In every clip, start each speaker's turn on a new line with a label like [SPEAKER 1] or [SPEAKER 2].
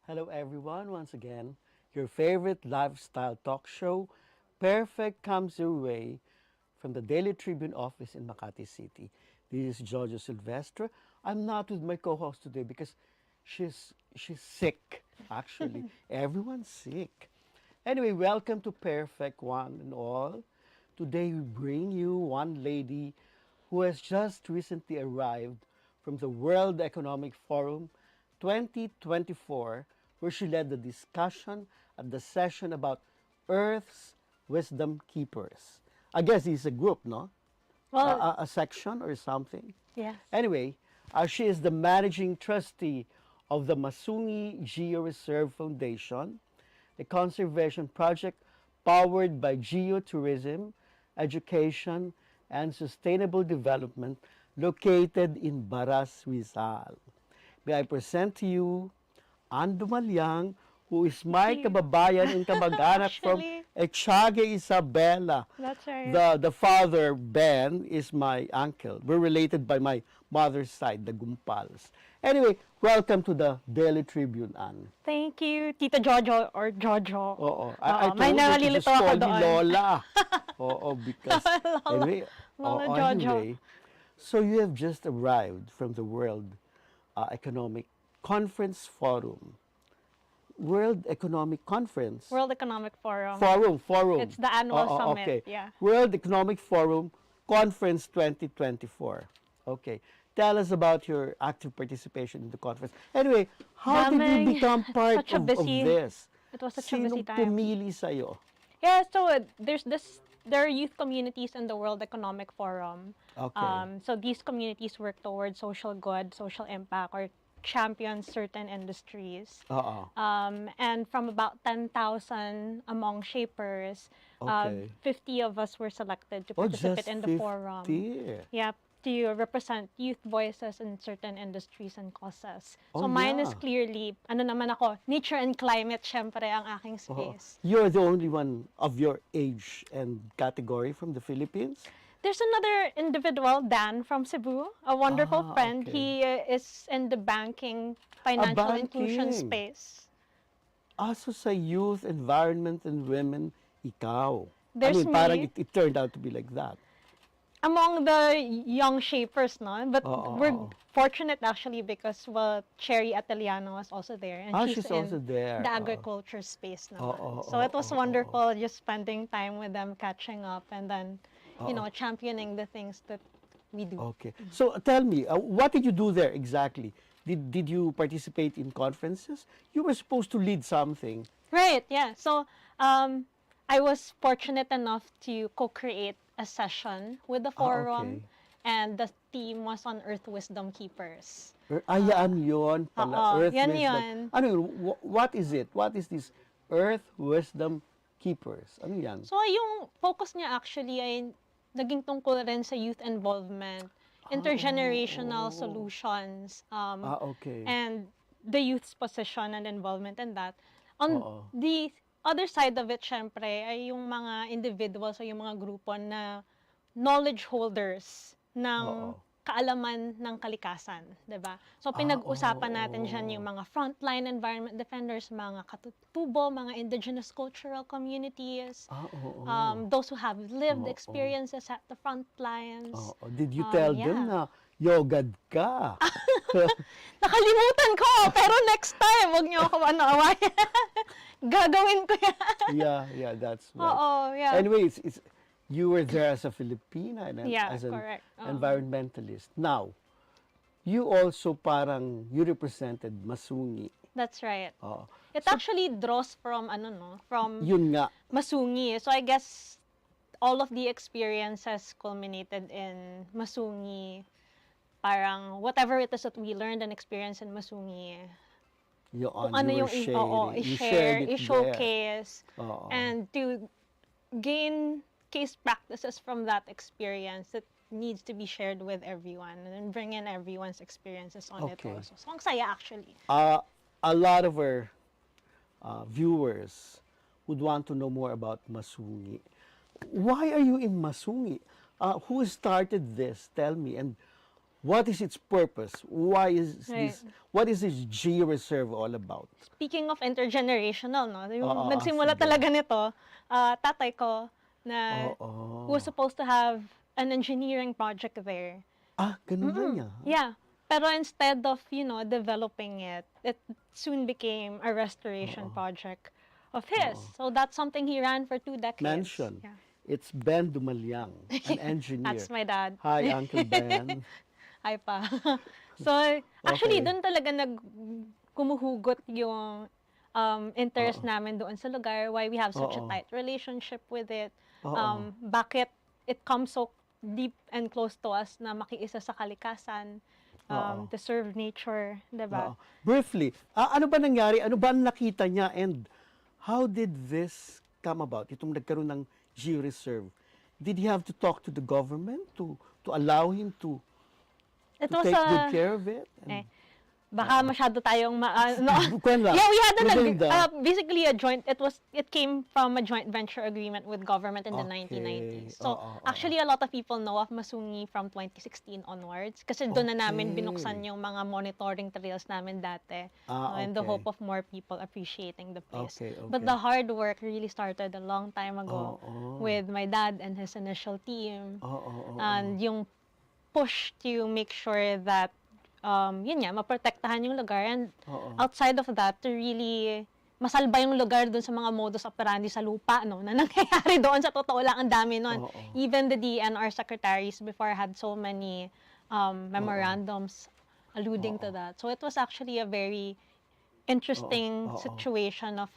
[SPEAKER 1] Hello, everyone. Once again, your favorite lifestyle talk show, Pairfect, comes your way from the Daily Tribune office in Makati City. This is Jojo Silvestre. I'm not with my co-host today because she's sick. Actually, everyone's sick. Anyway, welcome to Pairfect, one and all. Today we bring you one lady who has just recently arrived from the World Economic Forum 2024, where she led the discussion at the session about Earth's Wisdom Keepers. I guess it's a group, no?
[SPEAKER 2] Well,
[SPEAKER 1] A section or something.
[SPEAKER 2] yes.
[SPEAKER 1] Anyway, she is the managing trustee of the Masungi Geoserve Foundation, a conservation project powered by geotourism, education, and sustainable development located in Baras, Rizal. May I present to you Dumaliang, who is my
[SPEAKER 2] Thank you.
[SPEAKER 1] kababayan and kamag-anak from
[SPEAKER 2] Actually,
[SPEAKER 1] Echage, Isabela.
[SPEAKER 2] that's right.
[SPEAKER 1] The father, Ben, is my uncle. We're related by my mother's side, the Gumpals. Anyway, welcome to the Daily Tribune, Ann.
[SPEAKER 2] Thank you, Tita Jojo or Jojo.
[SPEAKER 1] Oo. I told
[SPEAKER 2] may
[SPEAKER 1] you to
[SPEAKER 2] nangalilito
[SPEAKER 1] just
[SPEAKER 2] ako
[SPEAKER 1] call me
[SPEAKER 2] doon.
[SPEAKER 1] Lola. Oo, because... Anyway,
[SPEAKER 2] Lola Jojo.
[SPEAKER 1] anyway, so you have just arrived from the World Economic Conference Forum. World Economic Conference.
[SPEAKER 2] World Economic Forum.
[SPEAKER 1] Forum.
[SPEAKER 2] It's the annual summit.
[SPEAKER 1] Okay.
[SPEAKER 2] Yeah.
[SPEAKER 1] World Economic Forum Conference 2024. Okay. Tell us about your active participation in the conference. Anyway, how did you
[SPEAKER 2] Daming.
[SPEAKER 1] become part
[SPEAKER 2] Such a
[SPEAKER 1] of
[SPEAKER 2] busy-
[SPEAKER 1] this?
[SPEAKER 2] It was such a busy
[SPEAKER 1] Sinong
[SPEAKER 2] time.
[SPEAKER 1] pumili sa'yo?
[SPEAKER 2] Yeah, so there are youth communities in the World Economic Forum.
[SPEAKER 1] Okay.
[SPEAKER 2] So these communities work towards social good, social impact, or champion certain industries.
[SPEAKER 1] Oo.
[SPEAKER 2] And from about 10,000 among shapers,
[SPEAKER 1] Okay.
[SPEAKER 2] 50 of us were selected to
[SPEAKER 1] Oh,
[SPEAKER 2] participate
[SPEAKER 1] just
[SPEAKER 2] in the forum.
[SPEAKER 1] 50.
[SPEAKER 2] Yep, to represent youth voices in certain industries and causes.
[SPEAKER 1] Oh,
[SPEAKER 2] So mine is
[SPEAKER 1] yeah.
[SPEAKER 2] clearly, ano naman ako, nature and climate, syempre, ang aking
[SPEAKER 1] Oo.
[SPEAKER 2] space.
[SPEAKER 1] You're the only one of your age and category from the Philippines?
[SPEAKER 2] There's another individual, Dan from Cebu, a wonderful friend.
[SPEAKER 1] Okay.
[SPEAKER 2] He is in the banking, financial inclusion
[SPEAKER 1] banking.
[SPEAKER 2] space.
[SPEAKER 1] So sa youth, environment, and women, ikaw.
[SPEAKER 2] There's
[SPEAKER 1] Parang
[SPEAKER 2] me.
[SPEAKER 1] it turned out to be like that.
[SPEAKER 2] Among the young shapers, no? But we're
[SPEAKER 1] Oo.
[SPEAKER 2] fortunate actually because, well, Cherry Ateliano was also there. And
[SPEAKER 1] She's also there.
[SPEAKER 2] the
[SPEAKER 1] Oo.
[SPEAKER 2] agriculture space naman.
[SPEAKER 1] Oo,
[SPEAKER 2] So it was
[SPEAKER 1] oo,
[SPEAKER 2] wonderful just spending time with them, catching up, and then, championing the things that we do.
[SPEAKER 1] Okay. So tell me, what did you do there exactly? Did you participate in conferences? You were supposed to lead something.
[SPEAKER 2] Right, yeah. So I was fortunate enough to co-create a session with the forum,
[SPEAKER 1] Okay.
[SPEAKER 2] and the theme was on Earth Wisdom Keepers.
[SPEAKER 1] Yan yun pala.
[SPEAKER 2] Oo,
[SPEAKER 1] Earth
[SPEAKER 2] yan
[SPEAKER 1] Wisdom.
[SPEAKER 2] yun.
[SPEAKER 1] Ano yun? What is it? What is this Earth Wisdom Keepers? Ano yan?
[SPEAKER 2] So yung focus niya actually ay naging tungkol rin sa youth involvement, intergenerational solutions,
[SPEAKER 1] Okay.
[SPEAKER 2] and the youth's position and involvement in that. On
[SPEAKER 1] Oo.
[SPEAKER 2] the other side of it, syempre, ay yung mga individuals o yung mga grupo na knowledge holders ng
[SPEAKER 1] Oo.
[SPEAKER 2] kaalaman ng kalikasan, 'di ba? So pinag-usapan natin diyan yung mga frontline environment defenders, mga katutubo, mga indigenous cultural communities,
[SPEAKER 1] Oo.
[SPEAKER 2] those who have lived
[SPEAKER 1] Oo.
[SPEAKER 2] experiences at the front lines.
[SPEAKER 1] Oo. Did you tell them
[SPEAKER 2] yeah.
[SPEAKER 1] na yogad ka?
[SPEAKER 2] Nakalimutan ko, pero next time, wag niyo ako awayan. Gagawin ko yan.
[SPEAKER 1] yeah, that's right.
[SPEAKER 2] Oo, yeah.
[SPEAKER 1] Anyway, you were there as a Filipina and
[SPEAKER 2] Yeah,
[SPEAKER 1] as an
[SPEAKER 2] correct.
[SPEAKER 1] environmentalist. Now, you also you represented Masungi.
[SPEAKER 2] That's right.
[SPEAKER 1] Oo.
[SPEAKER 2] It actually draws from, from
[SPEAKER 1] Yun nga.
[SPEAKER 2] Masungi. So I guess all of the experiences culminated in Masungi. Parang whatever it is that we learned and experienced in Masungi, kung ano
[SPEAKER 1] you
[SPEAKER 2] yung
[SPEAKER 1] were sharing. You
[SPEAKER 2] i-share,
[SPEAKER 1] shared it
[SPEAKER 2] i-showcase,
[SPEAKER 1] there. Oo.
[SPEAKER 2] and to gain case practices from that experience that needs to be shared with everyone and bring in everyone's experiences on it
[SPEAKER 1] Okay.
[SPEAKER 2] also. So ang saya actually.
[SPEAKER 1] A lot of our viewers would want to know more about Masungi. Why are you in Masungi? Who started this? Tell me. And What is its purpose? Why is
[SPEAKER 2] Right.
[SPEAKER 1] this? What is this Geoserve all about?
[SPEAKER 2] Speaking of intergenerational, no? Yung
[SPEAKER 1] Oo,
[SPEAKER 2] nagsimula
[SPEAKER 1] sige.
[SPEAKER 2] talaga nito, tatay ko na
[SPEAKER 1] Oo.
[SPEAKER 2] was supposed to have an engineering project there.
[SPEAKER 1] Ganun ba niya?
[SPEAKER 2] Yeah. Pero instead of, developing it, it soon became a restoration project of his. So that's something he ran for 2 decades.
[SPEAKER 1] Mention.
[SPEAKER 2] Yeah.
[SPEAKER 1] It's Ben Dumaliang, an engineer.
[SPEAKER 2] That's my dad.
[SPEAKER 1] Hi, Uncle Ben.
[SPEAKER 2] Hi pa. So, actually,
[SPEAKER 1] Okay.
[SPEAKER 2] doon talaga kumuhugot yung interest namin doon sa lugar, why we have such a
[SPEAKER 1] Oo.
[SPEAKER 2] tight relationship with it,
[SPEAKER 1] Oo.
[SPEAKER 2] bakit it comes so deep and close to us na makiisa sa kalikasan,
[SPEAKER 1] Oo.
[SPEAKER 2] to serve nature, diba?
[SPEAKER 1] Oo. Briefly, ano ba nangyari? Ano ba ang nakita niya? And how did this come about? Itong nagkaroon ng Georeserve. Did he have to talk to the government to allow him to
[SPEAKER 2] It
[SPEAKER 1] take good care of it? And,
[SPEAKER 2] baka masyado tayong
[SPEAKER 1] Kwen lang.
[SPEAKER 2] Yeah, we had
[SPEAKER 1] Maganda.
[SPEAKER 2] basically it came from a joint venture agreement with government in the
[SPEAKER 1] Okay.
[SPEAKER 2] 1990s. So,
[SPEAKER 1] Oo.
[SPEAKER 2] actually, a lot of people know of Masungi from 2016 onwards kasi doon na namin
[SPEAKER 1] Okay.
[SPEAKER 2] binuksan yung mga monitoring trails namin dati, in the
[SPEAKER 1] Okay.
[SPEAKER 2] hope of more people appreciating the place.
[SPEAKER 1] Okay,
[SPEAKER 2] But
[SPEAKER 1] okay.
[SPEAKER 2] the hard work really started a long time ago
[SPEAKER 1] Oo.
[SPEAKER 2] with my dad and his initial team.
[SPEAKER 1] Oo.
[SPEAKER 2] And yung push to make sure that yun nga, maprotektahan yung lugar, and
[SPEAKER 1] Oo.
[SPEAKER 2] outside of that, to really masalba yung lugar dun sa mga modus operandi sa lupa, no, na nangyayari doon. Sa totoo lang, ang dami nun.
[SPEAKER 1] Oo.
[SPEAKER 2] Even the DNR secretaries before had so many memorandums alluding to that. So it was actually a very interesting
[SPEAKER 1] Oo.
[SPEAKER 2] situation of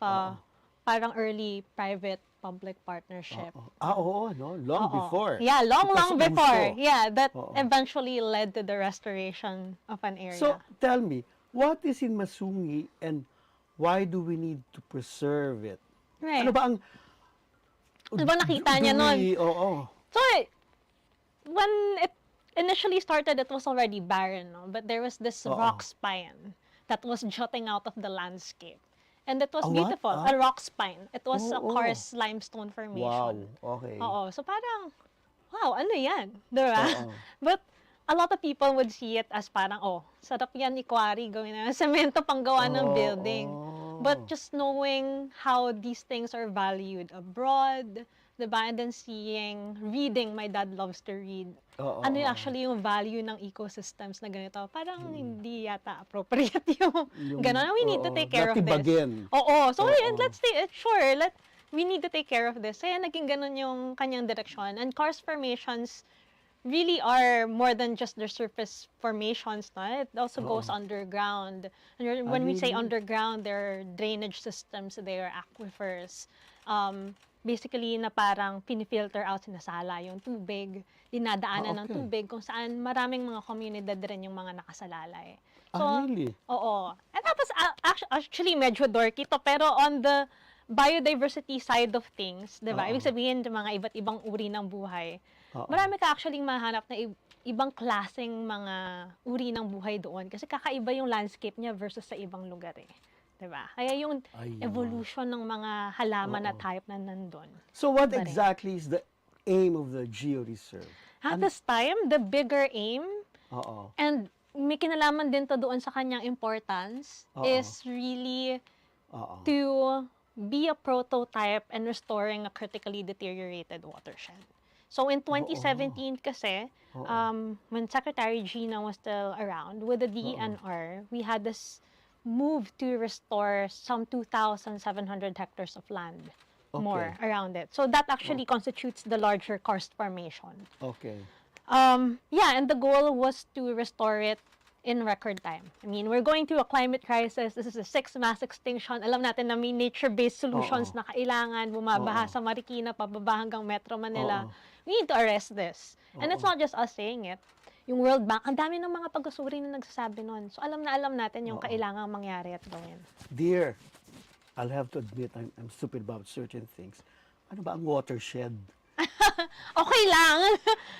[SPEAKER 2] parang early private-public partnership.
[SPEAKER 1] Oo, no? Long
[SPEAKER 2] Oo.
[SPEAKER 1] before.
[SPEAKER 2] Yeah, long
[SPEAKER 1] Because
[SPEAKER 2] before.
[SPEAKER 1] uso.
[SPEAKER 2] Yeah, that
[SPEAKER 1] Oo.
[SPEAKER 2] eventually led to the restoration of an area.
[SPEAKER 1] So, tell me, what is in Masungi and why do we need to preserve it?
[SPEAKER 2] Right.
[SPEAKER 1] Ano ba ang...
[SPEAKER 2] Ano ba nakita niya nun?
[SPEAKER 1] Oo.
[SPEAKER 2] So, when it initially started, it was already barren, no? But there was this rock spine that was jutting out of the landscape. And it was
[SPEAKER 1] A what?
[SPEAKER 2] beautiful. A rock spine. It was a
[SPEAKER 1] Oo.
[SPEAKER 2] coarse limestone
[SPEAKER 1] Wow.
[SPEAKER 2] formation.
[SPEAKER 1] Okay.
[SPEAKER 2] Oo. So parang, wow, ano yan? Diba?
[SPEAKER 1] Oo.
[SPEAKER 2] But a lot of people would see it as parang, sarap yan i-quarry, gawin na semento pang gawa ng building. But just knowing how these things are valued abroad, diba? And then reading, my dad loves to read. Ano yung actually yung value ng ecosystems na ganito? Parang hindi yata appropriate yung gano'n. We need to take care of this.
[SPEAKER 1] Natibagin.
[SPEAKER 2] Oo. So, let's take it. Sure, we need to take care of this. Kaya naging ganun yung kanyang direksyon. And karst formations really are more than just their surface formations. No? It also goes underground. And when we say underground, there are drainage systems, there are aquifers. Basically, na parang pinifilter out, sinasala yung tubig, dinadaanan ng tubig, kung saan maraming mga komunidad rin yung mga nakasalalay. So,
[SPEAKER 1] Really?
[SPEAKER 2] oo. And tapos, actually, medyo dorky to, pero on the biodiversity side of things, di ba? Ibig sabihin, yung mga iba't ibang uri ng buhay. Marami ka actually mahanap na ibang klaseng mga uri ng buhay doon kasi kakaiba yung landscape niya versus sa ibang lugar eh. Diba? Kaya yung evolution ng mga halaman na type na nandun.
[SPEAKER 1] So what exactly is the aim of the Georeserve?
[SPEAKER 2] At this time, the bigger aim, and may kinalaman din to doon sa kanyang importance, is really to be a prototype in restoring a critically deteriorated watershed. So in 2017 kasi, when Secretary Gina was still around, with the DNR, we had this move to restore some 2,700 hectares of land more around it. So that actually constitutes the larger karst formation.
[SPEAKER 1] Okay.
[SPEAKER 2] Yeah, and the goal was to restore it in record time. I mean, we're going through a climate crisis. This is the 6th mass extinction. Alam natin na may nature-based solutions na kailangan, bumabaha sa Marikina, pababa hanggang Metro Manila. We need to arrest this. And it's not just us saying it. Yung World Bank, ang dami ng mga pag-usuri na nagsasabi nun. So alam natin yung kailangang mangyari at gawin.
[SPEAKER 1] Dear, I'll have to admit I'm stupid about certain things. Ano ba ang watershed?
[SPEAKER 2] Okay lang.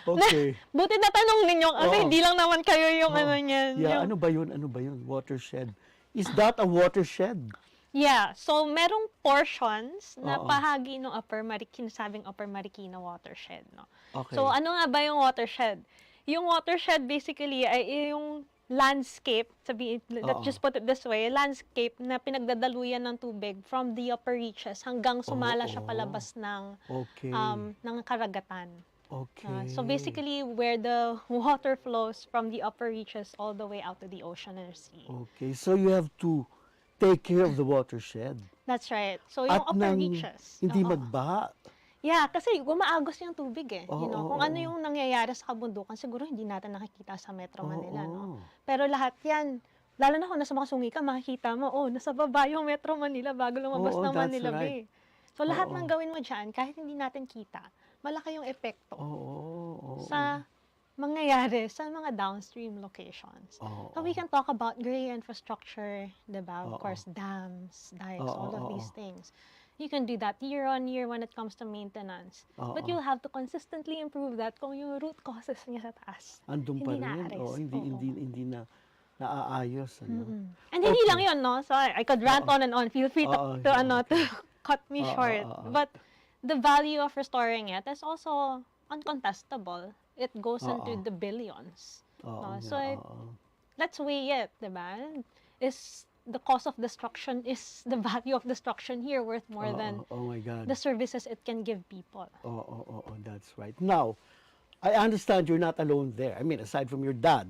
[SPEAKER 1] Okay.
[SPEAKER 2] Buti na tanong ninyo kasi hindi lang naman kayo yung ano niyan.
[SPEAKER 1] Yeah,
[SPEAKER 2] yung...
[SPEAKER 1] ano ba yun? Watershed. Is that a watershed?
[SPEAKER 2] Yeah, so merong portions na bahagi ng Upper Marikina, sabing Upper Marikina watershed, no?
[SPEAKER 1] Okay.
[SPEAKER 2] So ano nga ba yung watershed? Yung watershed basically ay yung landscape, let's
[SPEAKER 1] Oo.
[SPEAKER 2] just put it this way, landscape na pinagdadaluyan ng tubig from the upper reaches hanggang sumala siya
[SPEAKER 1] Oo.
[SPEAKER 2] palabas
[SPEAKER 1] Okay.
[SPEAKER 2] ng karagatan.
[SPEAKER 1] Okay.
[SPEAKER 2] So basically, where the water flows from the upper reaches all the way out to the ocean or sea.
[SPEAKER 1] Okay, so you have to take care of the watershed.
[SPEAKER 2] That's right. So yung
[SPEAKER 1] At
[SPEAKER 2] upper
[SPEAKER 1] nang
[SPEAKER 2] reaches.
[SPEAKER 1] hindi
[SPEAKER 2] oo.
[SPEAKER 1] magbaha.
[SPEAKER 2] Yeah, kasi gumaagos yung tubig eh.
[SPEAKER 1] Oo,
[SPEAKER 2] Kung
[SPEAKER 1] oo,
[SPEAKER 2] ano
[SPEAKER 1] oo.
[SPEAKER 2] yung nangyayari sa kabundukan, siguro hindi natin nakikita sa Metro Manila,
[SPEAKER 1] Oo.
[SPEAKER 2] Pero lahat yan, lalo na kung nasa Masungi ka, makikita mo, nasa baba yung Metro Manila bago lumabas
[SPEAKER 1] Oo,
[SPEAKER 2] ng
[SPEAKER 1] that's
[SPEAKER 2] Manila
[SPEAKER 1] right.
[SPEAKER 2] Bay. So lahat
[SPEAKER 1] Oo.
[SPEAKER 2] ng gawin mo dyan, kahit hindi natin kita, malaki yung epekto
[SPEAKER 1] Oo.
[SPEAKER 2] sa mangyayari sa mga downstream locations.
[SPEAKER 1] Oo.
[SPEAKER 2] So we can talk about gray infrastructure, diba? Of
[SPEAKER 1] Oo.
[SPEAKER 2] course, dams, dikes,
[SPEAKER 1] Oo,
[SPEAKER 2] all of
[SPEAKER 1] oo.
[SPEAKER 2] these things. You can do that year on year when it comes to maintenance. But
[SPEAKER 1] Oo.
[SPEAKER 2] you'll have to consistently improve that kung yung root causes niya sa taas.
[SPEAKER 1] Andun pa
[SPEAKER 2] Hindi
[SPEAKER 1] rin.
[SPEAKER 2] na-address.
[SPEAKER 1] Oo, hindi na naaayos, ano.
[SPEAKER 2] And hindi
[SPEAKER 1] Okay.
[SPEAKER 2] lang yun, no? So I could rant on and on. Feel free to,
[SPEAKER 1] Oo,
[SPEAKER 2] to cut me
[SPEAKER 1] Oo,
[SPEAKER 2] short.
[SPEAKER 1] oo.
[SPEAKER 2] But the value of restoring it is also uncontestable. It goes into
[SPEAKER 1] Oo.
[SPEAKER 2] the billions.
[SPEAKER 1] Oo,
[SPEAKER 2] So
[SPEAKER 1] oo.
[SPEAKER 2] let's weigh it, diba? Is the cost of destruction, is the value of destruction here worth more than
[SPEAKER 1] Oh my God.
[SPEAKER 2] the services it can give people?
[SPEAKER 1] Oo, that's right. Now, I understand you're not alone there. I mean, aside from your dad,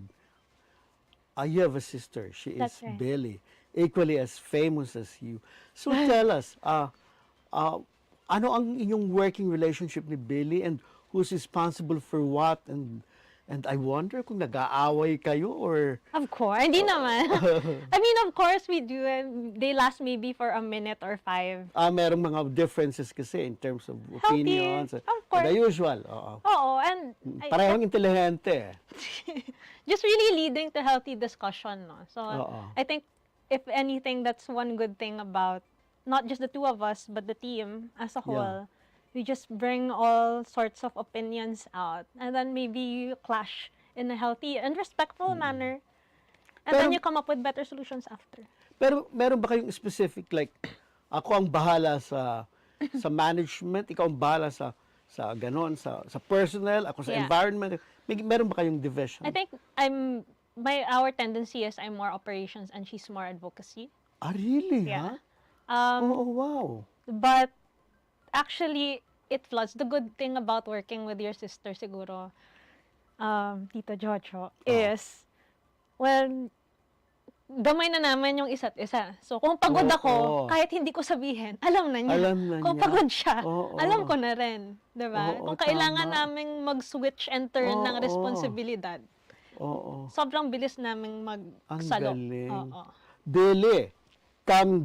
[SPEAKER 1] you have a sister. She is
[SPEAKER 2] That's right.
[SPEAKER 1] Billy, equally as famous as you. So tell us, ano ang inyong working relationship ni Billy and who's responsible for what? And I wonder kung nag-aaway kayo or...
[SPEAKER 2] Of course, hindi naman. I mean, of course we do. They last maybe for a minute or 5.
[SPEAKER 1] merong mga differences kasi in terms of opinions.
[SPEAKER 2] Of course.
[SPEAKER 1] The usual. Oo.
[SPEAKER 2] Oo, and
[SPEAKER 1] Parehong inteligente.
[SPEAKER 2] just really leading to healthy discussion, no? So
[SPEAKER 1] Oo.
[SPEAKER 2] I think if anything, that's one good thing about not just the two of us, but the team as a whole. We just bring all sorts of opinions out, and then maybe you clash in a healthy and respectful manner, and then you come up with better solutions after.
[SPEAKER 1] Pero meron ba kayong specific, like, ako ang bahala sa management, ikaw ang bahala sa ganon, sa personnel, ako sa
[SPEAKER 2] Yeah.
[SPEAKER 1] environment. Meron ba kayong division?
[SPEAKER 2] I think our tendency is I'm more operations and she's more advocacy.
[SPEAKER 1] Really,
[SPEAKER 2] Yeah.
[SPEAKER 1] ha? Oh, wow.
[SPEAKER 2] But actually, it floods. The good thing about working with your sister, siguro, Tito Jojo, is, well, gamay na naman yung isa't isa. So, kung pagod ako, kahit hindi ko sabihin, alam na niya.
[SPEAKER 1] Alam na
[SPEAKER 2] Kung
[SPEAKER 1] niya.
[SPEAKER 2] pagod siya,
[SPEAKER 1] Oo.
[SPEAKER 2] alam ko na rin. Diba?
[SPEAKER 1] Oo,
[SPEAKER 2] Kung kailangan
[SPEAKER 1] tama.
[SPEAKER 2] naming mag-switch and turn ng
[SPEAKER 1] Oo.
[SPEAKER 2] responsibilidad,
[SPEAKER 1] Oo.
[SPEAKER 2] sobrang bilis naming
[SPEAKER 1] Ang
[SPEAKER 2] magsalo.
[SPEAKER 1] galing.
[SPEAKER 2] Oo.
[SPEAKER 1] Billy, come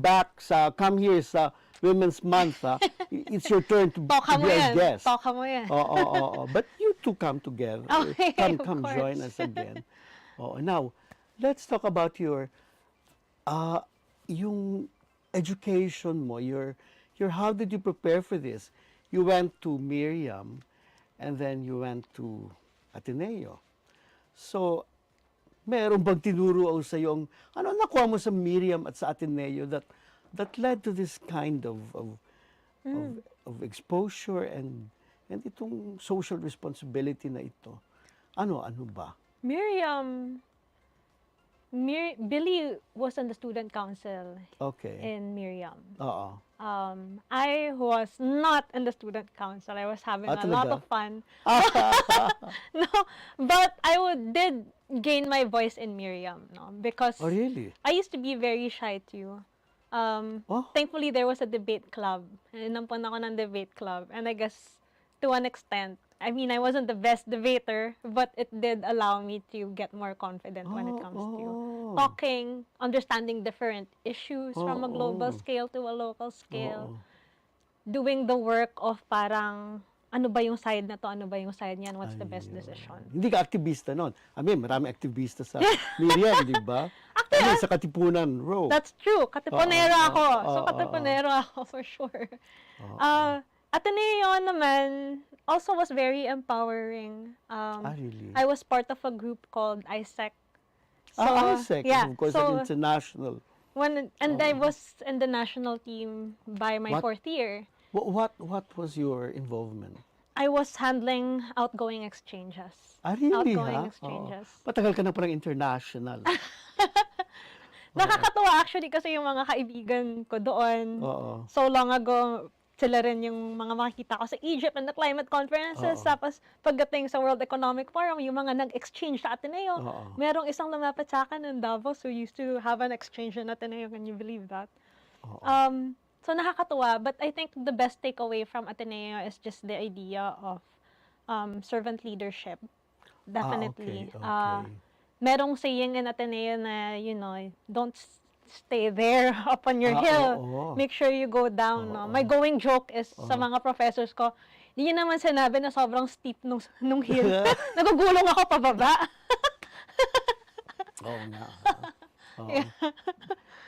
[SPEAKER 1] here sa Women's Month, ha? It's your turn to
[SPEAKER 2] Toka mo
[SPEAKER 1] be our
[SPEAKER 2] yan.
[SPEAKER 1] guest.
[SPEAKER 2] Toka mo yan.
[SPEAKER 1] Oo. But you two come together.
[SPEAKER 2] Okay, of
[SPEAKER 1] Come
[SPEAKER 2] course.
[SPEAKER 1] join us again. Now, let's talk about your yung education mo, your how did you prepare for this? You went to Miriam and then you went to Ateneo. So, meron bang tinuro sa yung ano nakuha mo sa Miriam at sa Ateneo that led to this kind of exposure and itong social responsibility na ito? Ano ba?
[SPEAKER 2] Billy was on the student council
[SPEAKER 1] Okay.
[SPEAKER 2] in Miriam.
[SPEAKER 1] Oo.
[SPEAKER 2] I was not in the student council. I was having a lot
[SPEAKER 1] talaga?
[SPEAKER 2] of fun. No, but did gain my voice in Miriam, no? Because
[SPEAKER 1] Oh, really?
[SPEAKER 2] I used to be very shy too.
[SPEAKER 1] Oh.
[SPEAKER 2] Thankfully, there was a debate club. Inampun ako ng debate club. And I guess, to an extent, I mean, I wasn't the best debater, but it did allow me to get more confident when it comes to talking, understanding different issues from a global scale to a local scale, doing the work of parang, ano ba yung side na to, ano ba yung side niyan, what's the best decision.
[SPEAKER 1] Hindi ka aktivista noon. I mean, marami aktivista sa Miriam, di ba? Actually, sa Katipunan Row.
[SPEAKER 2] That's true. Katipunero ako. So,
[SPEAKER 1] oo.
[SPEAKER 2] katipunero ako for sure. Ateneo naman also was very empowering.
[SPEAKER 1] Really?
[SPEAKER 2] I was part of a group called ISEC. So,
[SPEAKER 1] ISEC,
[SPEAKER 2] yeah.
[SPEAKER 1] of course,
[SPEAKER 2] So,
[SPEAKER 1] like international.
[SPEAKER 2] I was in the national team by my
[SPEAKER 1] What?
[SPEAKER 2] 4th year.
[SPEAKER 1] What was your involvement?
[SPEAKER 2] I was handling outgoing exchanges.
[SPEAKER 1] Ah, really,
[SPEAKER 2] Outgoing
[SPEAKER 1] ha? Oo.
[SPEAKER 2] exchanges.
[SPEAKER 1] Matagal ka na parang international.
[SPEAKER 2] Nakakatuwa actually kasi yung mga kaibigan ko doon,
[SPEAKER 1] Oo.
[SPEAKER 2] so long ago, sila rin yung mga makikita ko sa Egypt and the climate conferences.
[SPEAKER 1] Oo.
[SPEAKER 2] Tapos pagdating sa World Economic Forum, yung mga nag-exchange sa Ateneo.
[SPEAKER 1] Oo.
[SPEAKER 2] Merong isang lumapit sa akin in Davos who used to have an exchange in Ateneo. Can you believe that?
[SPEAKER 1] Oo.
[SPEAKER 2] So nakakatuwa, but I think the best takeaway from Ateneo is just the idea of servant leadership. Definitely.
[SPEAKER 1] Okay.
[SPEAKER 2] Merong saying in Ateneo na, you know, don't stay there up on your hill.
[SPEAKER 1] Oo.
[SPEAKER 2] Make sure you go down. No? My going joke is sa mga professors ko, hindi naman sinabi na sobrang steep nung hill. Nagugulong ako pababa.
[SPEAKER 1] Oo nga. Oo.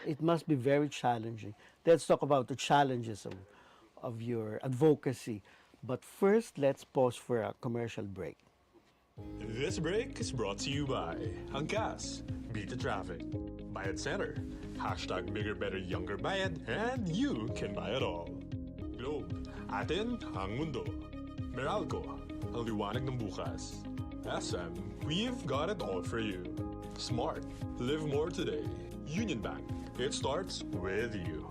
[SPEAKER 1] It must be very challenging. Let's talk about the challenges of your advocacy. But first, let's pause for a commercial break.
[SPEAKER 3] This break is brought to you by Angkas, Beat the Traffic, Bayad Center, hashtag Bigger Better Younger Bayad, and you can buy it all. Globe, atin ang mundo. Meralco, ang liwanag ng bukas. SM, we've got it all for you. Smart, live more today. Union Bank, it starts with you.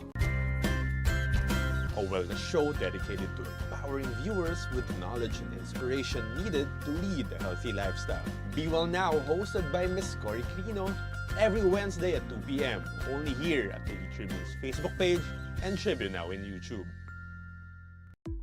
[SPEAKER 3] A wellness show dedicated to empowering viewers with the knowledge and inspiration needed to lead a healthy lifestyle. Be Well Now, hosted by Miss Cory Crino, every Wednesday at 2 p.m. only here at Daily Tribune's Facebook page and Tribune Now in YouTube.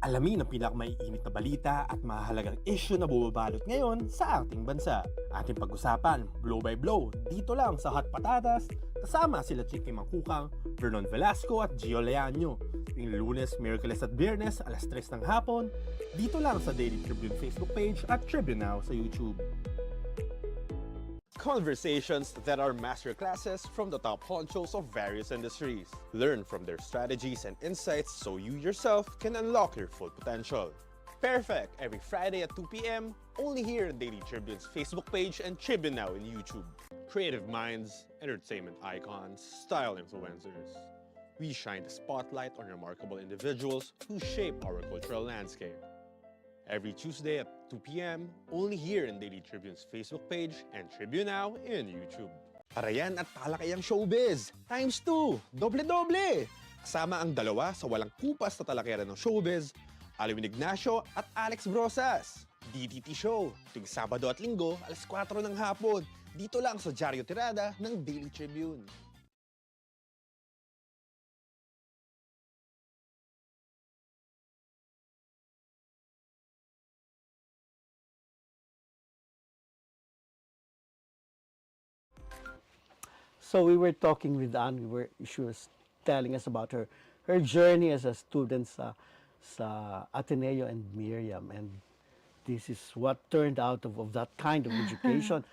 [SPEAKER 4] Alamin ang pinakamaiinit na balita at mahalagang issue na bumabalot ngayon sa ating bansa. Ating pag-usapan, blow by blow, dito lang sa Hot Patatas, kasama sila Chicky Mangkukang, Vernon Velasco at Gio Leaño. Yung Lunes, Miyerkules at Biyernes, alas 3 ng hapon, dito lang sa Daily Tribune Facebook page at Tribune Now sa YouTube.
[SPEAKER 3] Conversations that are masterclasses from the top honchos of various industries. Learn from their strategies and insights so you yourself can unlock your full potential. Pairfect every Friday at 2 p.m. only here on Daily Tribune's Facebook page and Tribune Now in YouTube. Creative minds, entertainment icons, style influencers. We shine the spotlight on remarkable individuals who shape our cultural landscape. Every Tuesday at 2 p.m. only here in Daily Tribune's Facebook page and Tribune Now in YouTube.
[SPEAKER 4] Parayan at talakayang showbiz, times 2, doble-doble! Kasama ang dalawa sa walang kupas na talakayan ng showbiz, Alwin Ignacio at Alex Brosas. DTT Show, tuwing Sabado at Linggo, alas 4 ng hapon, dito lang sa Diaryo Tirada ng Daily Tribune.
[SPEAKER 1] So we were talking with Anne. She was telling us about her journey as a student sa Ateneo and Miriam, and this is what turned out of that kind of education.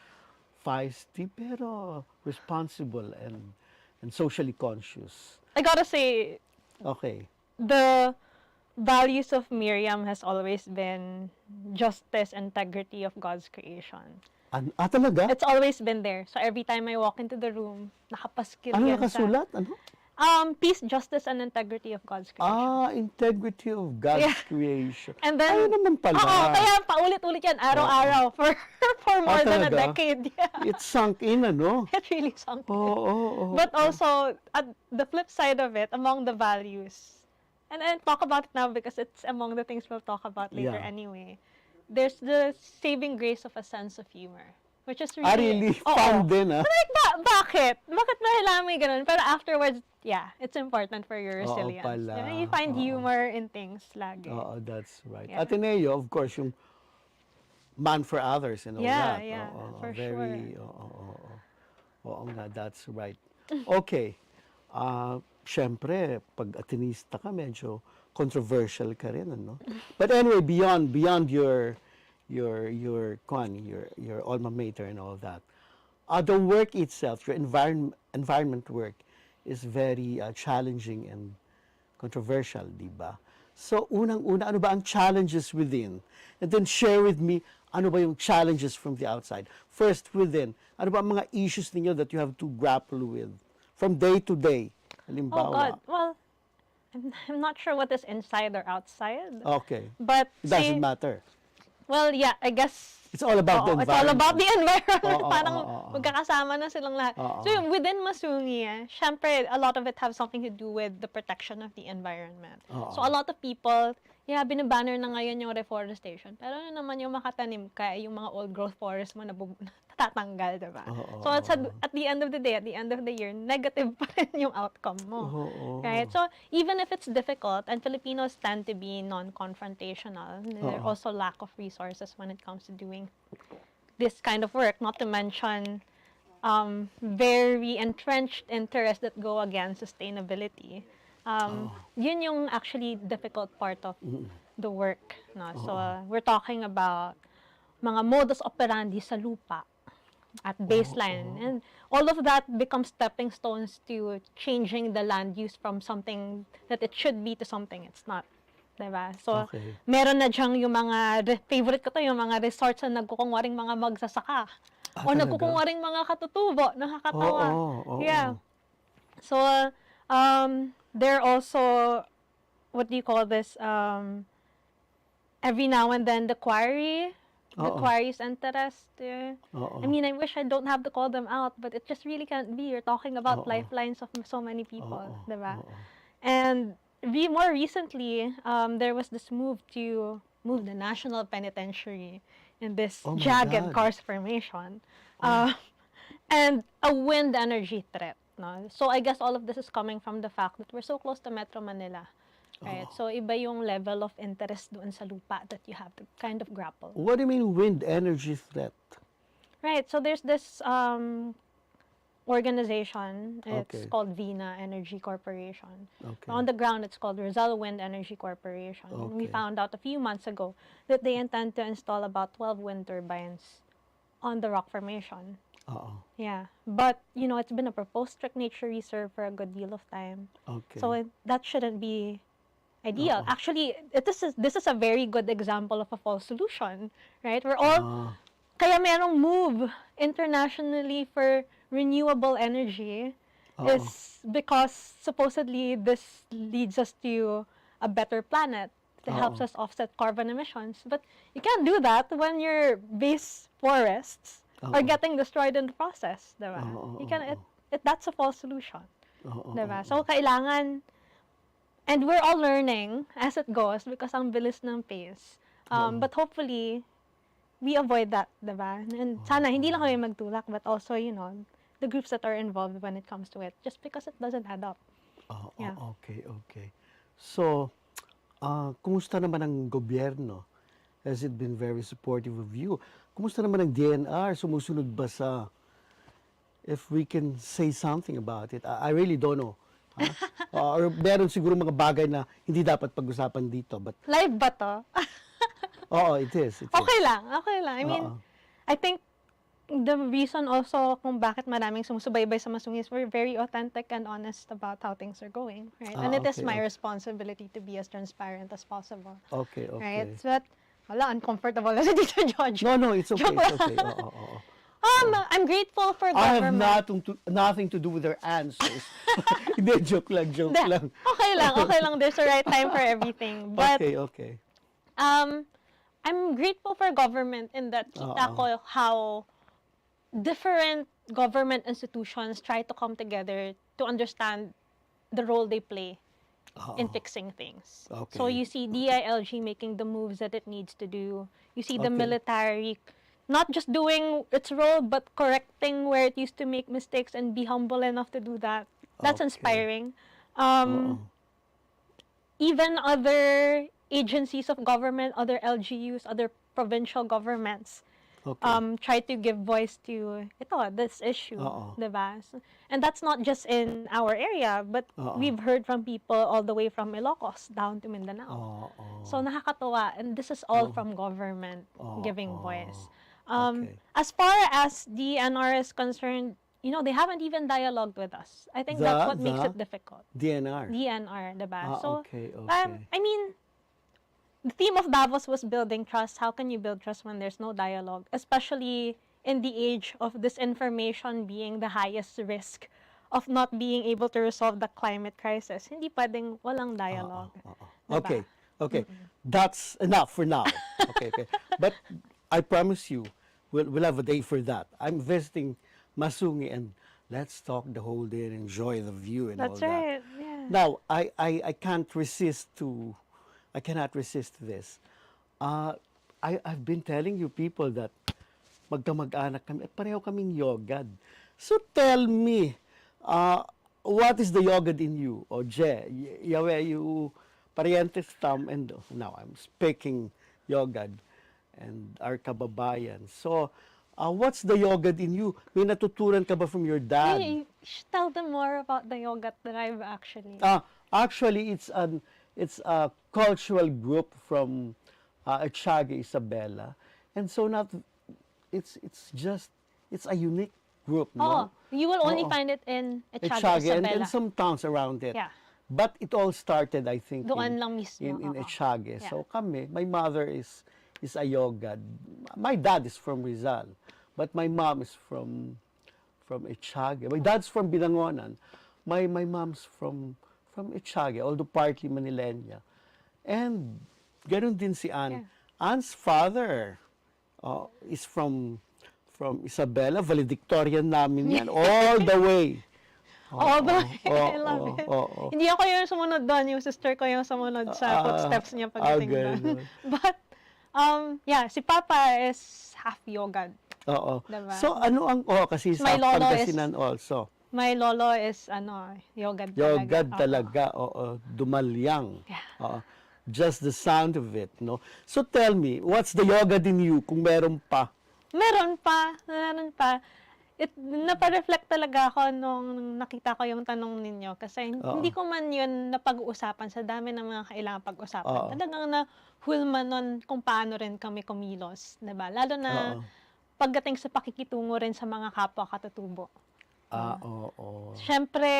[SPEAKER 1] Feisty pero responsible and socially conscious.
[SPEAKER 2] I gotta say,
[SPEAKER 1] Okay.
[SPEAKER 2] the values of Miriam has always been justice, integrity of God's creation.
[SPEAKER 1] Talaga?
[SPEAKER 2] It's always been there. So every time I walk into the room, nakapaskil
[SPEAKER 1] Ano
[SPEAKER 2] yan
[SPEAKER 1] nakasulat? Ano?
[SPEAKER 2] peace, justice, and integrity of God's creation.
[SPEAKER 1] Integrity of God's
[SPEAKER 2] Yeah.
[SPEAKER 1] creation.
[SPEAKER 2] And then,
[SPEAKER 1] Ayun naman pala.
[SPEAKER 2] Oo, kaya paulit-ulit yan, araw-araw, for more than a
[SPEAKER 1] talaga?
[SPEAKER 2] decade. Yeah.
[SPEAKER 1] It sunk in, ano?
[SPEAKER 2] It really sunk in.
[SPEAKER 1] Oo.
[SPEAKER 2] But also, at the flip side of it, among the values, and I talk about it now because it's among the things we'll talk about later
[SPEAKER 1] Yeah.
[SPEAKER 2] anyway, there's the saving grace of a sense of humor. Which is really...
[SPEAKER 1] Really
[SPEAKER 2] Oo.
[SPEAKER 1] fun din, ha?
[SPEAKER 2] Like, bakit? Bakit ba kailangan may ganun? Pero afterwards, yeah, it's important for your
[SPEAKER 1] Oo
[SPEAKER 2] resilience.
[SPEAKER 1] pala.
[SPEAKER 2] You know, you find
[SPEAKER 1] Oo.
[SPEAKER 2] humor in things lagi.
[SPEAKER 1] Oo, that's right.
[SPEAKER 2] Yeah.
[SPEAKER 1] Ateneo, of course, yung man for others and all
[SPEAKER 2] Yeah,
[SPEAKER 1] that.
[SPEAKER 2] yeah,
[SPEAKER 1] Oo,
[SPEAKER 2] for
[SPEAKER 1] very,
[SPEAKER 2] sure.
[SPEAKER 1] Oo nga, that's right. Okay. Syempre, pag Atenista ka, medyo controversial ka rin, ano? But anyway, beyond your alma mater and all that, the work itself, your environment work, is very challenging and controversial, di ba? So, unang-una, ano ba ang challenges within? And then share with me, ano ba yung challenges from the outside? First, within, ano ba ang mga issues ninyo that you have to grapple with from day to day?
[SPEAKER 2] Oh
[SPEAKER 1] Halimbawa.
[SPEAKER 2] God. Well, I'm not sure what is inside or outside.
[SPEAKER 1] Okay.
[SPEAKER 2] But
[SPEAKER 1] It doesn't matter.
[SPEAKER 2] well, yeah, I guess
[SPEAKER 1] It's all about the
[SPEAKER 2] it's all about the environment.
[SPEAKER 1] Oo,
[SPEAKER 2] Parang
[SPEAKER 1] oo.
[SPEAKER 2] magkakasama na silang lahat.
[SPEAKER 1] Oo.
[SPEAKER 2] So yung within Masungi, syempre, a lot of it have something to do with the protection of the environment.
[SPEAKER 1] Oo.
[SPEAKER 2] So a lot of people, binabanner na ngayon yung reforestation. Pero yun naman yung makatanim ka, yung mga old growth forest mo natatanggal, diba?
[SPEAKER 1] Oo,
[SPEAKER 2] So at the end of the day, at the end of the year, negative pa rin yung outcome mo.
[SPEAKER 1] Oo.
[SPEAKER 2] Right? So, even if it's difficult, and Filipinos tend to be non-confrontational, there also lack of resources when it comes to doing this kind of work, not to mention very entrenched interests that go against sustainability. Yun yung actually difficult part of the work. No? So, we're talking about mga modus operandi sa lupa at baseline. And all of that becomes stepping stones to changing the land use from something that it should be to something it's not. Diba? So,
[SPEAKER 1] Okay.
[SPEAKER 2] meron na diyang yung mga, favorite ko to, yung mga resorts na nagkukunwaring mga magsasaka. O
[SPEAKER 1] talaga?
[SPEAKER 2] nagkukunwaring mga katutubo. Nakakatawa.
[SPEAKER 1] Oo.
[SPEAKER 2] Yeah. So, there also, what do you call this? Every now and then, the quarry's interest.
[SPEAKER 1] Oo.
[SPEAKER 2] I mean, I wish I don't have to call them out, but it just really can't be. You're talking about lifelines of so many people, diba? And more recently, there was this move to move the National Penitentiary in this
[SPEAKER 1] Oh my
[SPEAKER 2] jagged
[SPEAKER 1] God.
[SPEAKER 2] karst formation, and a wind energy threat. No? So I guess all of this is coming from the fact that we're so close to Metro Manila. Right? So iba yung level of interest doon sa lupa that you have to kind of grapple.
[SPEAKER 1] What do you mean wind energy threat?
[SPEAKER 2] Right. So there's this organization. It's
[SPEAKER 1] Okay.
[SPEAKER 2] called VINA Energy Corporation.
[SPEAKER 1] Okay.
[SPEAKER 2] On the ground, it's called Rizal Wind Energy Corporation. And we
[SPEAKER 1] Okay.
[SPEAKER 2] found out a few months ago that they intend to install about 12 wind turbines on the rock formation.
[SPEAKER 1] Oo.
[SPEAKER 2] Yeah. But, it's been a proposed strict nature reserve for a good deal of time.
[SPEAKER 1] Okay.
[SPEAKER 2] So that shouldn't be ideal. Actually, this is a very good example of a false solution, right? We're all kaya merong move internationally for renewable energy is because supposedly this leads us to a better planet. It helps us offset carbon emissions. But you can't do that when your base forests are getting destroyed in the process, diba? You can that's a false solution. Diba? So kailangan, and we're all learning as it goes because ang bilis ng pace. But hopefully we avoid that, diba? And sana hindi lang kami magtulak, but also, the groups that are involved when it comes to it, just because it doesn't add up. Yeah.
[SPEAKER 1] Okay. So, kumusta naman ang gobyerno? Has it been very supportive of you? Kumusta naman ang DNR? Sumusunod ba sa, if we can say something about it? I really don't know. Or meron siguro mga bagay na hindi dapat pag-usapan dito. But,
[SPEAKER 2] Live ba to?
[SPEAKER 1] oo, it is.
[SPEAKER 2] Okay lang. I mean, I think the reason also kung bakit maraming sumusubaybay sa Masungi is we're very authentic and honest about how things are going, right? And it is
[SPEAKER 1] Okay,
[SPEAKER 2] my
[SPEAKER 1] okay.
[SPEAKER 2] responsibility to be as transparent as possible.
[SPEAKER 1] Okay.
[SPEAKER 2] Right? But, uncomfortable na si Tito Jojo.
[SPEAKER 1] No, it's okay.
[SPEAKER 2] Joke
[SPEAKER 1] It's okay. Oo.
[SPEAKER 2] I'm grateful for
[SPEAKER 1] I have
[SPEAKER 2] government.
[SPEAKER 1] nothing to do with their answers. Hindi, joke lang.
[SPEAKER 2] Okay lang. There's a right time for everything. But,
[SPEAKER 1] Okay.
[SPEAKER 2] I'm grateful for government in that kita ko how different government institutions try to come together to understand the role they play in fixing things.
[SPEAKER 1] Okay.
[SPEAKER 2] So you see DILG making the moves that it needs to do. You see the
[SPEAKER 1] Okay.
[SPEAKER 2] military not just doing its role, but correcting where it used to make mistakes and be humble enough to do that. That's
[SPEAKER 1] Okay.
[SPEAKER 2] inspiring. Even other agencies of government, other LGUs, other provincial governments,
[SPEAKER 1] Okay.
[SPEAKER 2] try to give voice to this issue, diba? And that's not just in our area, but we've heard from people all the way from Ilocos down to Mindanao. So nakakatuwa, and this is all from government giving voice.
[SPEAKER 1] Okay.
[SPEAKER 2] As far as the NR is concerned, they haven't even dialogued with us. I think that's what makes it difficult.
[SPEAKER 1] DNR.
[SPEAKER 2] DNR, diba? So,
[SPEAKER 1] Okay.
[SPEAKER 2] I mean, the theme of Davos was building trust. How can you build trust when there's no dialogue? Especially in the age of disinformation being the highest risk of not being able to resolve the climate crisis, hindi pwedeng walang dialogue. Diba?
[SPEAKER 1] Okay, okay. That's enough for now. Okay, okay. But I promise you, we'll have a day for that. I'm visiting Masungi, and let's talk the whole day and enjoy the view and all
[SPEAKER 2] That's
[SPEAKER 1] that.
[SPEAKER 2] right. Yeah.
[SPEAKER 1] Now, I can't resist to, I cannot resist this. I've been telling you people that magkamag-anak kami, at pareho kaming yogad. So tell me, what is the yogad in you? O Je, yawe, you parientes tam, and now I'm speaking yogad and our kababayan. So, what's the yogad in you? May natutunan ka ba from your dad?
[SPEAKER 2] You should tell them more about the yoga tribe actually.
[SPEAKER 1] Actually, it's a cultural group from Echage, Isabela, and so not it's a unique group, no?
[SPEAKER 2] You will only
[SPEAKER 1] Oo.
[SPEAKER 2] find it in Echage,
[SPEAKER 1] Echage and
[SPEAKER 2] Isabela.
[SPEAKER 1] some towns around it.
[SPEAKER 2] Yeah.
[SPEAKER 1] But it all started, I think,
[SPEAKER 2] Doon lang mismo,
[SPEAKER 1] in
[SPEAKER 2] oo.
[SPEAKER 1] Echage.
[SPEAKER 2] Yeah.
[SPEAKER 1] So kami, my mother is a yogad. My dad is from Rizal, but my mom is from Echage. My dad's from Binangonan. My mom's from Echage, although partly Manilenya. And ganun din si Anne.
[SPEAKER 2] Yeah.
[SPEAKER 1] Anne's father is from Isabela, valedictorian namin yan, all the way.
[SPEAKER 2] Oh, but I
[SPEAKER 1] oo,
[SPEAKER 2] love it.
[SPEAKER 1] oo.
[SPEAKER 2] Hindi ako yung sumunod doon, yung sister ko yung sumunod sa footsteps niya pagdating doon.
[SPEAKER 1] ganun.
[SPEAKER 2] But, yeah, si Papa is half yogad.
[SPEAKER 1] Oo.
[SPEAKER 2] Diba?
[SPEAKER 1] So ano ang, kasi sa
[SPEAKER 2] My lolo
[SPEAKER 1] Pangasinan also.
[SPEAKER 2] My lolo is, yogad talaga.
[SPEAKER 1] Yogad
[SPEAKER 2] Oo.
[SPEAKER 1] talaga, oo. Dumaliang.
[SPEAKER 2] Yeah.
[SPEAKER 1] Oo. Just the sound of it, no? So tell me, what's the yogad in you, kung meron pa?
[SPEAKER 2] Meron pa. Napa-reflect talaga ako nung nakita ko yung tanong ninyo kasi hindi ko man yun napag-uusapan sa dami ng mga kailangan pag-usapan.
[SPEAKER 1] Oo.
[SPEAKER 2] Talagang na-hulma nun kung paano rin kami kumilos, diba? Lalo na
[SPEAKER 1] Oo.
[SPEAKER 2] pagdating sa pakikitungo rin sa mga kapwa katutubo.
[SPEAKER 1] Oo.
[SPEAKER 2] Siyempre,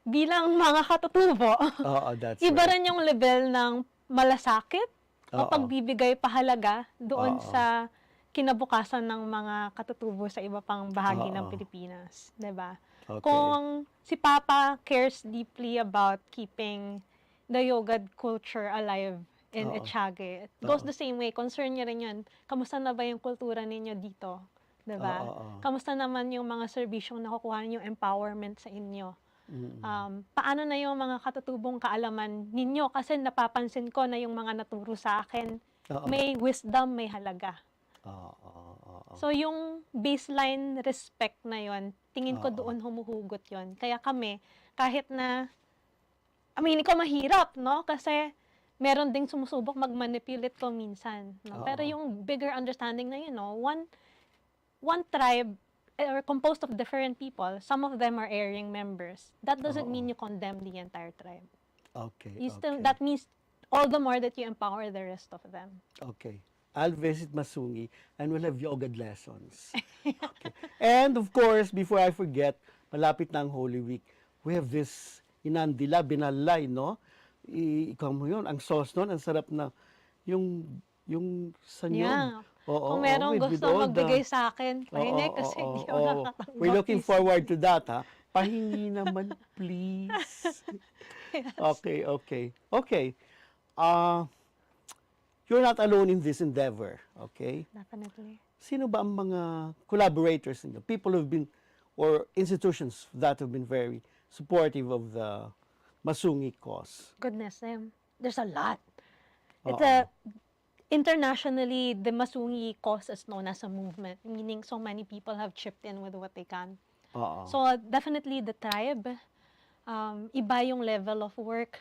[SPEAKER 2] bilang mga katutubo,
[SPEAKER 1] Oo, that's
[SPEAKER 2] iba
[SPEAKER 1] right.
[SPEAKER 2] rin yung level ng malasakit o
[SPEAKER 1] Oo.
[SPEAKER 2] pagbibigay pahalaga doon
[SPEAKER 1] Oo.
[SPEAKER 2] sa kinabukasan ng mga katutubo sa iba pang bahagi ng
[SPEAKER 1] Oo.
[SPEAKER 2] Pilipinas, 'di ba?
[SPEAKER 1] Okay.
[SPEAKER 2] Kung si Papa cares deeply about keeping the yogad culture alive in
[SPEAKER 1] Oo.
[SPEAKER 2] Echage, it goes the same way. Concern niya rin 'yun. Kamusta na ba yung kultura ninyo dito? 'Di ba?
[SPEAKER 1] Oo.
[SPEAKER 2] Kamusta naman yung mga serbisyong nakukuha niyo, empowerment sa inyo? Paano na yung mga katutubong kaalaman ninyo? Kasi napapansin ko na yung mga naturo sa akin,
[SPEAKER 1] Oo.
[SPEAKER 2] may wisdom, may halaga.
[SPEAKER 1] Oo.
[SPEAKER 2] So yung baseline respect na yon, tingin ko
[SPEAKER 1] Oo.
[SPEAKER 2] doon humuhugot yon. Kaya kami, kahit na, ikaw mahirap, no? Kasi meron ding sumusubok mag-manipulate ko minsan. No?
[SPEAKER 1] Oo.
[SPEAKER 2] Pero yung bigger understanding na yun, no? One tribe, or composed of different people, some of them are erring members. That doesn't mean you condemn the entire tribe.
[SPEAKER 1] Okay.
[SPEAKER 2] That means all the more that you empower the rest of them.
[SPEAKER 1] Okay. I'll visit Masungi and we'll have yogad lessons. Okay. And of course, before I forget, malapit na ang Holy Week. We have this inandila, binalay, no? Ikaw mo yun, ang sauce nun, ang sarap na yung sanyon.
[SPEAKER 2] Yeah.
[SPEAKER 1] Oo,
[SPEAKER 2] Kung merong
[SPEAKER 1] with
[SPEAKER 2] gusto
[SPEAKER 1] all the-
[SPEAKER 2] magbigay sa akin, pahingi
[SPEAKER 1] Oo,
[SPEAKER 2] kasi
[SPEAKER 1] oo,
[SPEAKER 2] hindi ako
[SPEAKER 1] oo.
[SPEAKER 2] nakatanggap.
[SPEAKER 1] We're looking forward to that, ha? Pahingi naman, please. Okay. You're not alone in this endeavor, okay?
[SPEAKER 2] Definitely.
[SPEAKER 1] Sino ba ang mga collaborators ninyo? People who've been, or institutions that have been very supportive of the Masungi cause.
[SPEAKER 2] Goodness, there's a lot. It's
[SPEAKER 1] Oo.
[SPEAKER 2] internationally, the Masungi cause is known as a movement, meaning so many people have chipped in with what they can.
[SPEAKER 1] Oo.
[SPEAKER 2] So definitely the tribe, iba yung level of work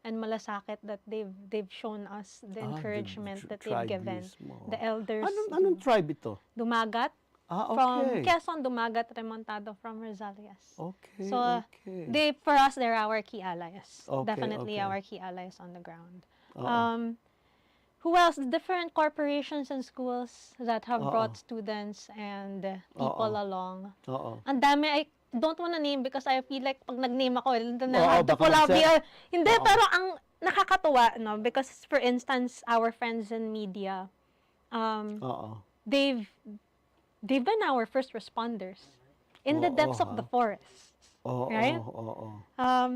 [SPEAKER 2] and malasakit that they've shown us, the encouragement that they've
[SPEAKER 1] tribe
[SPEAKER 2] given.
[SPEAKER 1] mismo.
[SPEAKER 2] The elders,
[SPEAKER 1] Anong tribe ito?
[SPEAKER 2] Dumagat,
[SPEAKER 1] Okay.
[SPEAKER 2] from Quezon, Dumagat, Remontado from Rizalias.
[SPEAKER 1] Okay,
[SPEAKER 2] So,
[SPEAKER 1] okay.
[SPEAKER 2] for us, they're our key allies.
[SPEAKER 1] Okay,
[SPEAKER 2] Definitely
[SPEAKER 1] okay.
[SPEAKER 2] our key allies on the ground.
[SPEAKER 1] Oo.
[SPEAKER 2] Who else? Different corporations and schools that have
[SPEAKER 1] Oo.
[SPEAKER 2] brought students and people
[SPEAKER 1] Oo.
[SPEAKER 2] along.
[SPEAKER 1] Oo.
[SPEAKER 2] Ang dami, I don't wanna name because I feel like pag nag-name ako,
[SPEAKER 1] Oo,
[SPEAKER 2] have to
[SPEAKER 1] baka
[SPEAKER 2] pull out
[SPEAKER 1] magsa-
[SPEAKER 2] hindi,
[SPEAKER 1] Oo.
[SPEAKER 2] pero ang nakakatuwa, no? Because for instance, our friends in media,
[SPEAKER 1] Oo.
[SPEAKER 2] they've been our first responders in the
[SPEAKER 1] Oo,
[SPEAKER 2] depths of
[SPEAKER 1] ha?
[SPEAKER 2] the forest.
[SPEAKER 1] Oo,
[SPEAKER 2] Right?
[SPEAKER 1] oo.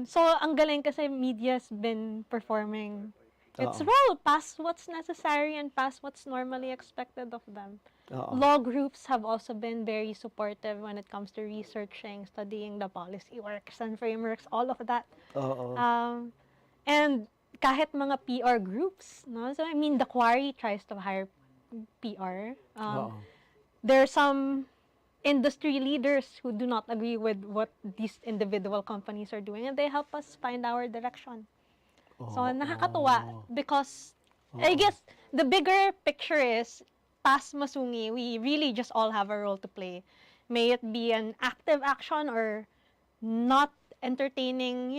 [SPEAKER 2] So, ang galing kasi media's been performing its
[SPEAKER 1] Oo.
[SPEAKER 2] role past what's necessary and past what's normally expected of them.
[SPEAKER 1] Oo.
[SPEAKER 2] Law groups have also been very supportive when it comes to researching, studying the policy works and frameworks, all of that.
[SPEAKER 1] Oo.
[SPEAKER 2] And kahit mga PR groups, no? So, I mean, the quarry tries to hire PR.
[SPEAKER 1] Oo.
[SPEAKER 2] There are some industry leaders who do not agree with what these individual companies are doing, and they help us find our direction. So, nakakatuwa because I guess the bigger picture is past Masungi, we really just all have a role to play. May it be an active action or not entertaining,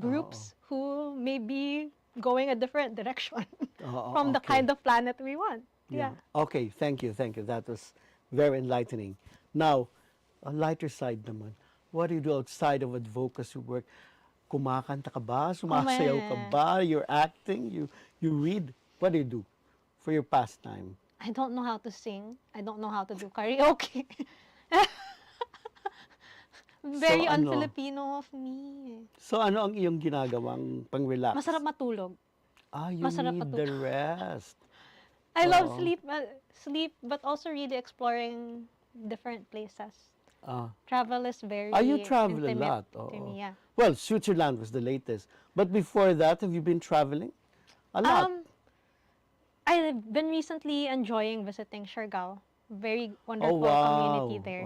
[SPEAKER 2] groups who may be going a different direction from the
[SPEAKER 1] okay.
[SPEAKER 2] kind of planet we want.
[SPEAKER 1] Yeah. Okay, thank you, thank you. That was very enlightening. Now, a lighter side naman. What do you do outside of advocacy work? Kumakanta ka ba? Sumasayaw ka
[SPEAKER 2] man.
[SPEAKER 1] ba? You're acting? You read? What do you do for your pastime?
[SPEAKER 2] I don't know how to sing. I don't know how to do karaoke. Very
[SPEAKER 1] So, ano?
[SPEAKER 2] un-Filipino of me.
[SPEAKER 1] So ano ang iyong ginagawang pang-relax?
[SPEAKER 2] Masarap matulog.
[SPEAKER 1] You
[SPEAKER 2] masarap
[SPEAKER 1] need the rest.
[SPEAKER 2] I love
[SPEAKER 1] Oo.
[SPEAKER 2] sleep, but also really exploring different places.
[SPEAKER 1] Ah.
[SPEAKER 2] Travel is very
[SPEAKER 1] You travel a
[SPEAKER 2] intimate
[SPEAKER 1] lot.
[SPEAKER 2] to me, yeah.
[SPEAKER 1] Well, Switzerland was the latest. But before that, have you been traveling? A lot.
[SPEAKER 2] I've been recently enjoying visiting Siargao. Very wonderful
[SPEAKER 1] wow.
[SPEAKER 2] community there.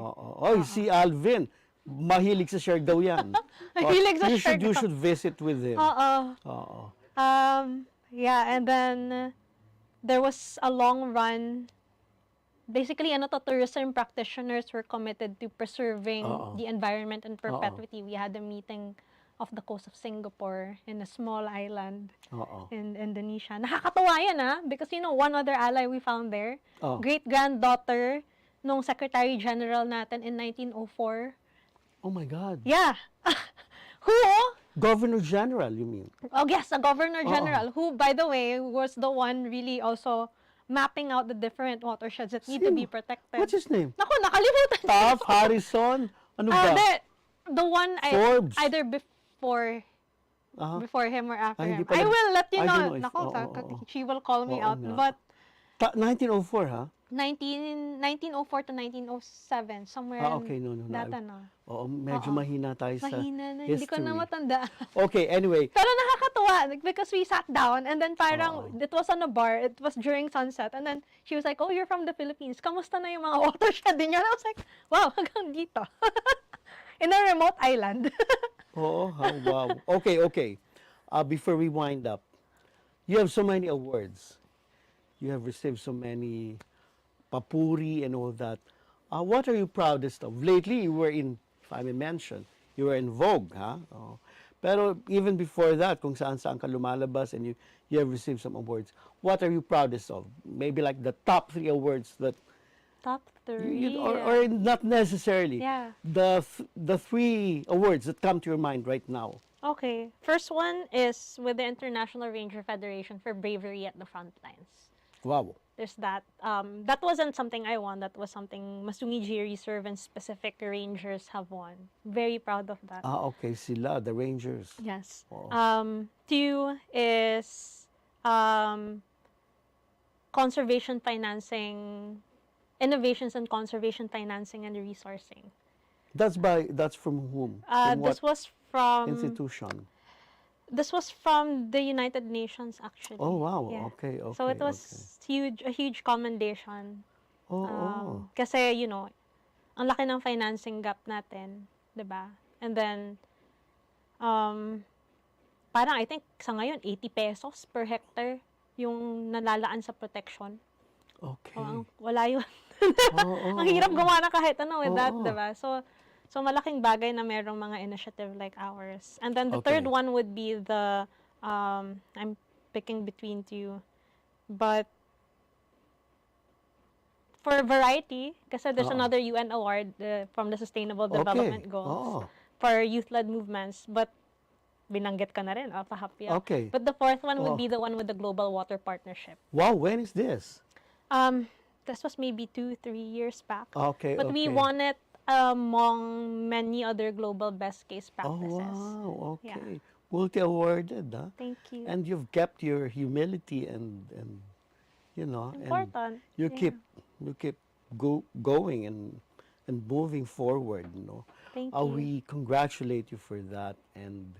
[SPEAKER 1] Si Alvin. Mahilig sa Siargao yan.
[SPEAKER 2] Mahilig sa
[SPEAKER 1] You
[SPEAKER 2] Siargao.
[SPEAKER 1] should visit with him.
[SPEAKER 2] Oo. Yeah, and then there was a long run. Basically, tourism practitioners were committed to preserving the environment in perpetuity. We had a meeting off the coast of Singapore in a small island in Indonesia. Nakakatawa yan, because one other ally we found there, great-granddaughter nung Secretary General natin in 1904.
[SPEAKER 1] Oh my God.
[SPEAKER 2] Yeah. Who?
[SPEAKER 1] Governor General, you mean?
[SPEAKER 2] Oh, yes, a Governor General who, by the way, was the one really also mapping out the different watersheds that need to be protected.
[SPEAKER 1] What's his name?
[SPEAKER 2] Naku, nakalimutan ko.
[SPEAKER 1] Taft, Harrison? Ano ba?
[SPEAKER 2] The one
[SPEAKER 1] Forbes.
[SPEAKER 2] either before him or after
[SPEAKER 1] hindi
[SPEAKER 2] him.
[SPEAKER 1] pala-
[SPEAKER 2] I will let you
[SPEAKER 1] I
[SPEAKER 2] know.
[SPEAKER 1] don't know if-
[SPEAKER 2] Naku, she will call me
[SPEAKER 1] Oo
[SPEAKER 2] out.
[SPEAKER 1] nga.
[SPEAKER 2] But
[SPEAKER 1] 1904, ha?
[SPEAKER 2] 1904 to 1907, somewhere
[SPEAKER 1] Okay, no.
[SPEAKER 2] that
[SPEAKER 1] Oo, medyo mahina tayo sa
[SPEAKER 2] Mahina na,
[SPEAKER 1] history.
[SPEAKER 2] hindi ko na matanda.
[SPEAKER 1] Okay, anyway.
[SPEAKER 2] Pero nakakatuwa because we sat down and then parang it was on a bar, it was during sunset, and then she was like, "Oh, you're from the Philippines. Kamusta na yung mga watershed din yan?" I was like, "Wow, hanggang dito." In a remote island.
[SPEAKER 1] Wow. Okay. Before we wind up, you have so many awards. You have received so many papuri and all that. What are you proudest of? Lately, you were in, if I may mention, you were in Vogue, ha? Pero even before that, kung saan-saan ka lumalabas and you have received some awards, what are you proudest of? Maybe like the top 3 awards that,
[SPEAKER 2] Top 3.
[SPEAKER 1] or not necessarily.
[SPEAKER 2] Yeah.
[SPEAKER 1] The 3 awards that come to your mind right now.
[SPEAKER 2] Okay. First one is with the International Ranger Federation for bravery at the front lines.
[SPEAKER 1] Wow.
[SPEAKER 2] There's that. That wasn't something I won. That was something Masungi Geoserve and specific rangers have won. Very proud of that.
[SPEAKER 1] Okay, sila, the Rangers.
[SPEAKER 2] Yes.
[SPEAKER 1] Wow.
[SPEAKER 2] 2 is conservation financing, innovations in conservation financing and resourcing.
[SPEAKER 1] That's from whom? From
[SPEAKER 2] This
[SPEAKER 1] what
[SPEAKER 2] was from
[SPEAKER 1] institution?
[SPEAKER 2] This was from the United Nations, actually.
[SPEAKER 1] Oh, wow.
[SPEAKER 2] Yeah.
[SPEAKER 1] Okay.
[SPEAKER 2] So it was a huge commendation.
[SPEAKER 1] Oh.
[SPEAKER 2] Kasi, ang laki ng financing gap natin, 'di ba? And then, parang I think sa ngayon, 80 pesos per hectare yung nalalaan sa protection.
[SPEAKER 1] Okay.
[SPEAKER 2] Wala yun. Ang hirap gumawa ng kahit with that, 'di ba? So malaking bagay na merong mga initiative like ours. And then the third one would be the, I'm picking between 2, but for variety, kasi there's another UN award from the Sustainable Development Goals for youth-led movements, but binanggit ka na rin, pa-happy.
[SPEAKER 1] Okay.
[SPEAKER 2] But the fourth one would be the one with the Global Water Partnership.
[SPEAKER 1] Wow, when is this?
[SPEAKER 2] This was maybe 2-3 years back.
[SPEAKER 1] Okay.
[SPEAKER 2] But we won it among many other global best case
[SPEAKER 1] Oh,
[SPEAKER 2] practices.
[SPEAKER 1] wow.
[SPEAKER 2] Yeah.
[SPEAKER 1] Okay. Multi-awarded, huh?
[SPEAKER 2] Thank you.
[SPEAKER 1] And you've kept your humility and you know,
[SPEAKER 2] Important.
[SPEAKER 1] and you
[SPEAKER 2] Yeah.
[SPEAKER 1] keep going and moving forward, you know.
[SPEAKER 2] Thank you.
[SPEAKER 1] We congratulate you for that, and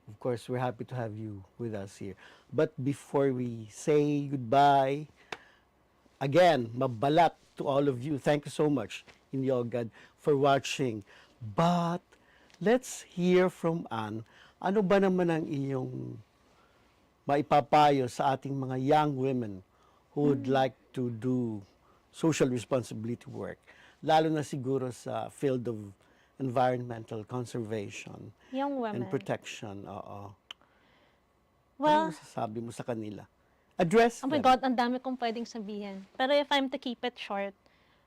[SPEAKER 1] of course we're happy to have you with us here. But before we say goodbye, again, mabalat to all of you. Thank you so much, Inyogad, for watching. But let's hear from Anne. Ano ba naman ang iyong maipapayo sa ating mga young women who would like to do social responsibility work, lalo na siguro sa field of environmental conservation
[SPEAKER 2] Young women.
[SPEAKER 1] and protection? Oo.
[SPEAKER 2] Well,
[SPEAKER 1] Ano masasabi mo sa kanila? Address
[SPEAKER 2] oh my
[SPEAKER 1] them.
[SPEAKER 2] God, ang dami kong pwedeng sabihin. Pero if I'm to keep it short,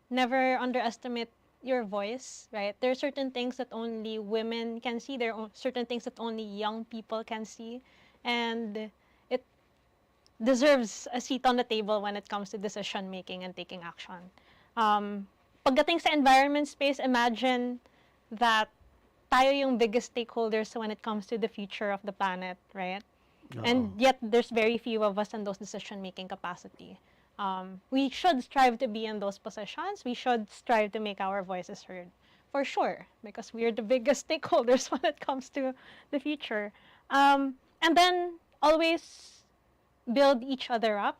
[SPEAKER 2] never underestimate your voice, right? There are certain things that only women can see. There are certain things that only young people can see. And it deserves a seat on the table when it comes to decision making and taking action. Pagdating sa environment space, imagine that tayo yung biggest stakeholders when it comes to the future of the planet, right? And yet, there's very few of us in those decision-making capacity. We should strive to be in those positions. We should strive to make our voices heard, for sure, because we are the biggest stakeholders when it comes to the future. And then, always build each other up.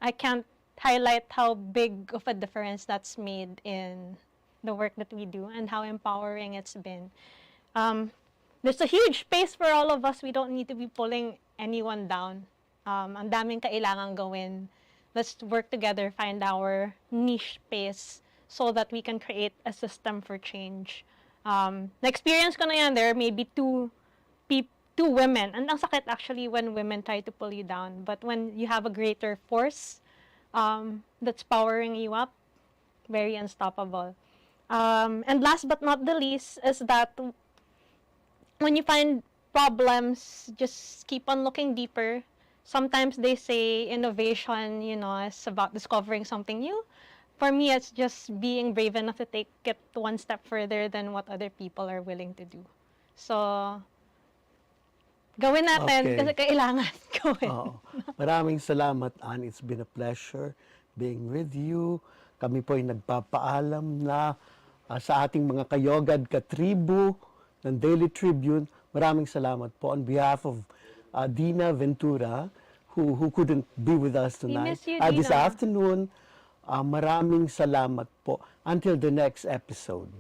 [SPEAKER 2] I can't highlight how big of a difference that's made in the work that we do and how empowering it's been. There's a huge space for all of us. We don't need to be pulling anyone down. Ang daming kailangan gawin. Let's work together, find our niche space so that we can create a system for change. Na-experience ko na yan. There may be two women. And ang sakit actually when women try to pull you down. But when you have a greater force that's powering you up, very unstoppable. And last but not the least is that when you find problems, just keep on looking deeper. Sometimes they say innovation, you know, is about discovering something new. For me, it's just being brave enough to take it one step further than what other people are willing to do. So, gawin natin
[SPEAKER 1] Okay.
[SPEAKER 2] kasi kailangan gawin.
[SPEAKER 1] Oo. Maraming salamat, Anne. It's been a pleasure being with you. Kami po ay nagpapaalam na sa ating mga kayogad, katribu ng Daily Tribune. Maraming salamat po on behalf of Dina Ventura, who couldn't be with us tonight.
[SPEAKER 2] miss you,
[SPEAKER 1] This
[SPEAKER 2] Dina.
[SPEAKER 1] afternoon, maraming salamat po. Until the next episode.